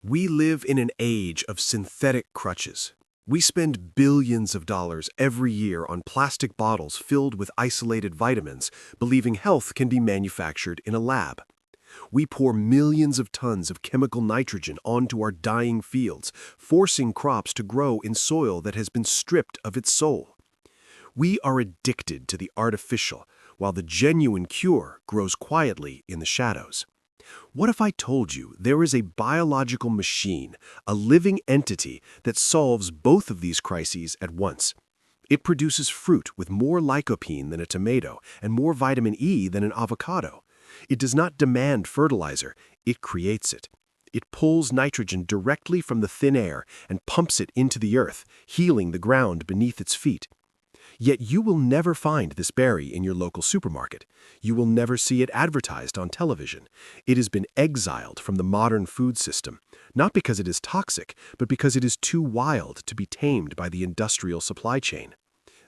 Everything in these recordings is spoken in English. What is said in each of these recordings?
We live in an age of synthetic crutches. We spend billions of dollars every year on plastic bottles filled with isolated vitamins, believing health can be manufactured in a lab. We pour millions of tons of chemical nitrogen onto our dying fields, forcing crops to grow in soil that has been stripped of its soul. We are addicted to the artificial, while the genuine cure grows quietly in the shadows. What if I told you there is a biological machine, a living entity that solves both of these crises at once? It produces fruit with more lycopene than a tomato and more vitamin E than an avocado. It does not demand fertilizer, it creates it. It pulls nitrogen directly from the thin air and pumps it into the earth, healing the ground beneath its feet. Yet you will never find this berry in your local supermarket. You will never see it advertised on television. It has been exiled from the modern food system, not because it is toxic, but because it is too wild to be tamed by the industrial supply chain.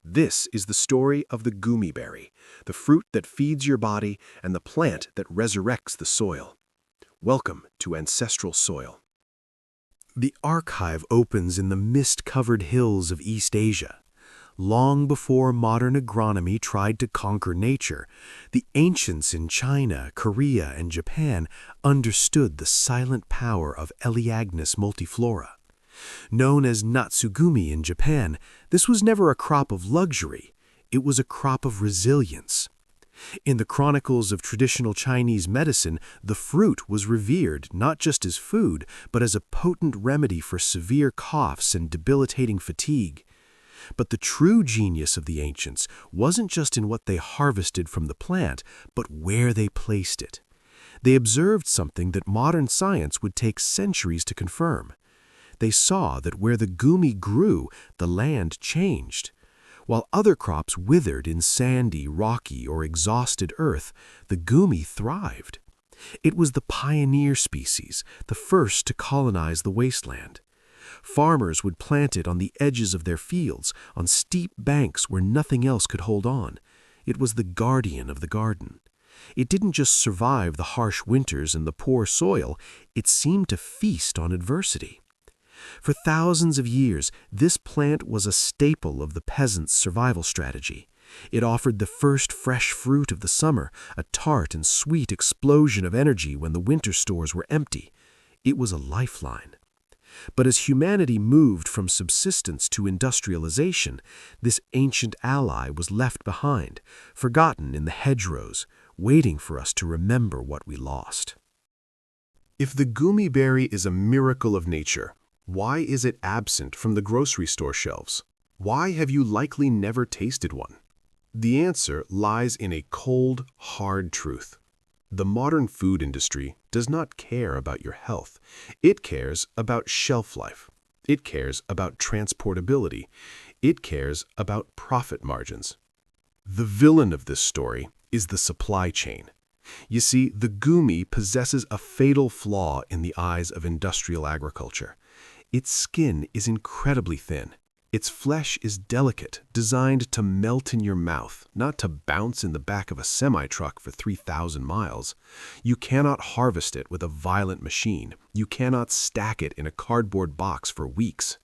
This is the story of the Goumi berry, the fruit that feeds your body and the plant that resurrects the soil. Welcome to Ancestral Soil. The archive opens in the mist-covered hills of East Asia. Long before modern agronomy tried to conquer nature, the ancients in China, Korea, and Japan understood the silent power of Elaeagnus multiflora. Known as Natsugumi in Japan, this was never a crop of luxury, it was a crop of resilience. In the chronicles of traditional Chinese medicine, the fruit was revered not just as food, but as a potent remedy for severe coughs and debilitating fatigue. But the true genius of the ancients wasn't just in what they harvested from the plant, but where they placed it. They observed something that modern science would take centuries to confirm. They saw that where the Goumi grew, the land changed. While other crops withered in sandy, rocky, or exhausted earth, the Goumi thrived. It was the pioneer species, the first to colonize the wasteland. Farmers would plant it on the edges of their fields, on steep banks where nothing else could hold on. It was the guardian of the garden. It didn't just survive the harsh winters and the poor soil, it seemed to feast on adversity. For thousands of years, this plant was a staple of the peasant's survival strategy. It offered the first fresh fruit of the summer, a tart and sweet explosion of energy when the winter stores were empty. It was a lifeline. But as humanity moved from subsistence to industrialization, this ancient ally was left behind, forgotten in the hedgerows, waiting for us to remember what we lost. If the Goumi berry is a miracle of nature, why is it absent from the grocery store shelves? Why have you likely never tasted one? The answer lies in a cold, hard truth. The modern food industry does not care about your health. It cares about shelf life. It cares about transportability. It cares about profit margins. The villain of this story is the supply chain. You see, the Goumi possesses a fatal flaw in the eyes of industrial agriculture. Its skin is incredibly thin. Its flesh is delicate, designed to melt in your mouth, not to bounce in the back of a semi-truck for 3,000 miles. You cannot harvest it with a violent machine. You cannot stack it in a cardboard box for weeks.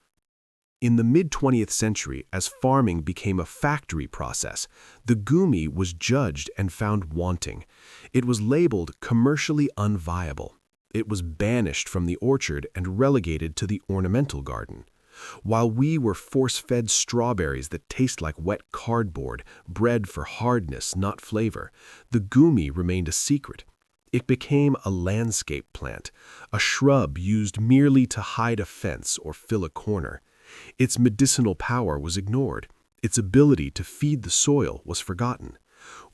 In the mid-20th century, as farming became a factory process, the Goumi was judged and found wanting. It was labeled commercially unviable. It was banished from the orchard and relegated to the ornamental garden. While we were force-fed strawberries that taste like wet cardboard, bred for hardness, not flavor, the Goumi remained a secret. It became a landscape plant, a shrub used merely to hide a fence or fill a corner. Its medicinal power was ignored. Its ability to feed the soil was forgotten.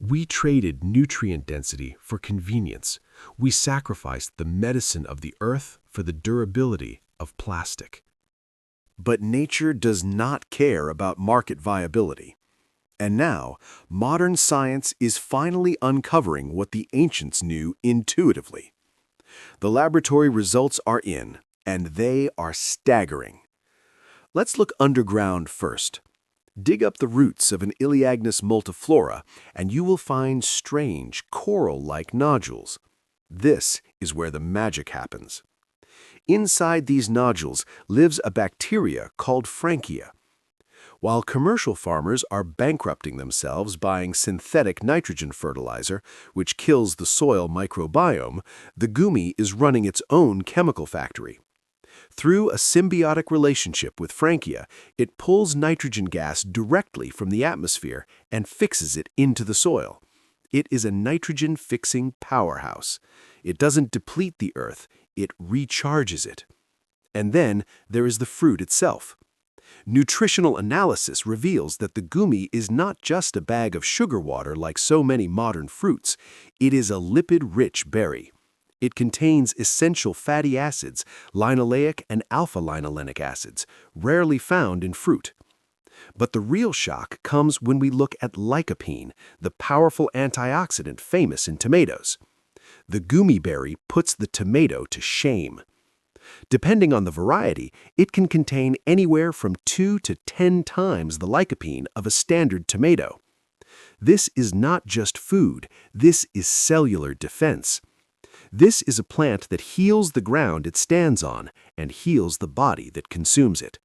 We traded nutrient density for convenience. We sacrificed the medicine of the earth for the durability of plastic. But nature does not care about market viability. And now, modern science is finally uncovering what the ancients knew intuitively. The laboratory results are in, and they are staggering. Let's look underground first. Dig up the roots of an Elaeagnus multiflora, and you will find strange, coral-like nodules. This is where the magic happens. Inside these nodules lives a bacteria called Frankia. While commercial farmers are bankrupting themselves buying synthetic nitrogen fertilizer, which kills the soil microbiome, the Goumi is running its own chemical factory. Through a symbiotic relationship with Frankia, it pulls nitrogen gas directly from the atmosphere and fixes it into the soil. It is a nitrogen-fixing powerhouse. It doesn't deplete the earth, it recharges it. And then there is the fruit itself. Nutritional analysis reveals that the Goumi is not just a bag of sugar water like so many modern fruits. It is a lipid-rich berry. It contains essential fatty acids, linoleic and alpha-linolenic acids, rarely found in fruit. But the real shock comes when we look at lycopene, the powerful antioxidant famous in tomatoes. The Goumi berry puts the tomato to shame. Depending on the variety, it can contain anywhere from 2 to 10 times the lycopene of a standard tomato. This is not just food, this is cellular defense. This is a plant that heals the ground it stands on and heals the body that consumes it.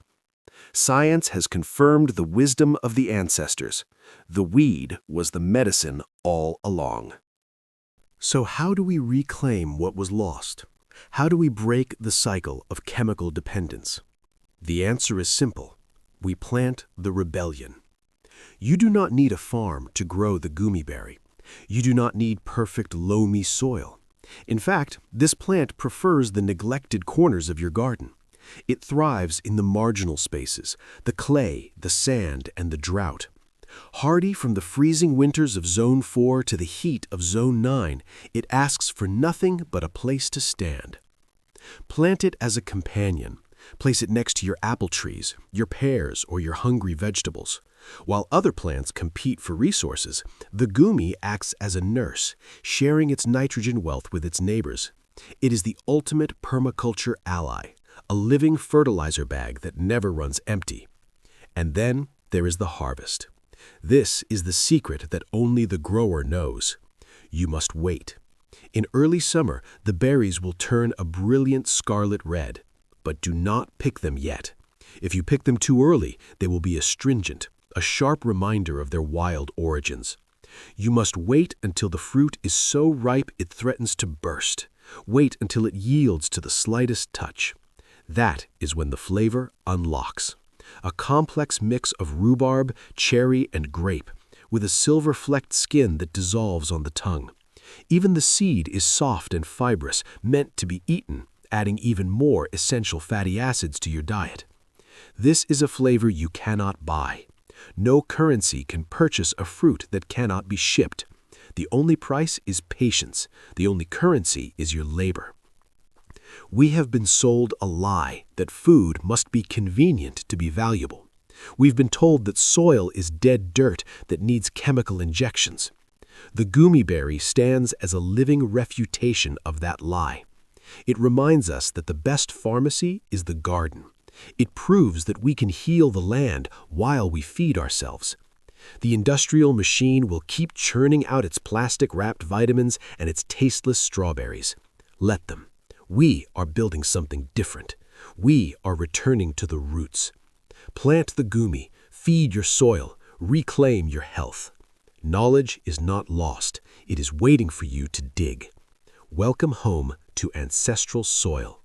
Science has confirmed the wisdom of the ancestors. The weed was the medicine all along. So how do we reclaim what was lost? How do we break the cycle of chemical dependence? The answer is simple. We plant the rebellion. You do not need a farm to grow the Goumi berry. You do not need perfect loamy soil. In fact, this plant prefers the neglected corners of your garden. It thrives in the marginal spaces, the clay, the sand, and the drought. Hardy from the freezing winters of Zone 4 to the heat of Zone 9, it asks for nothing but a place to stand. Plant it as a companion. Place it next to your apple trees, your pears, or your hungry vegetables. While other plants compete for resources, the Goumi acts as a nurse, sharing its nitrogen wealth with its neighbors. It is the ultimate permaculture ally, a living fertilizer bag that never runs empty. And then there is the harvest. This is the secret that only the grower knows. You must wait. In early summer, the berries will turn a brilliant scarlet red. But do not pick them yet. If you pick them too early, they will be astringent, a sharp reminder of their wild origins. You must wait until the fruit is so ripe it threatens to burst. Wait until it yields to the slightest touch. That is when the flavor unlocks. A complex mix of rhubarb, cherry, and grape, with a silver-flecked skin that dissolves on the tongue. Even the seed is soft and fibrous, meant to be eaten, adding even more essential fatty acids to your diet. This is a flavor you cannot buy. No currency can purchase a fruit that cannot be shipped. The only price is patience. The only currency is your labor. We have been sold a lie that food must be convenient to be valuable. We've been told that soil is dead dirt that needs chemical injections. The Goumi berry stands as a living refutation of that lie. It reminds us that the best pharmacy is the garden. It proves that we can heal the land while we feed ourselves. The industrial machine will keep churning out its plastic-wrapped vitamins and its tasteless strawberries. Let them. We are building something different. We are returning to the roots. Plant the Goumi, feed your soil, reclaim your health. Knowledge is not lost. It is waiting for you to dig. Welcome home to ancestral soil.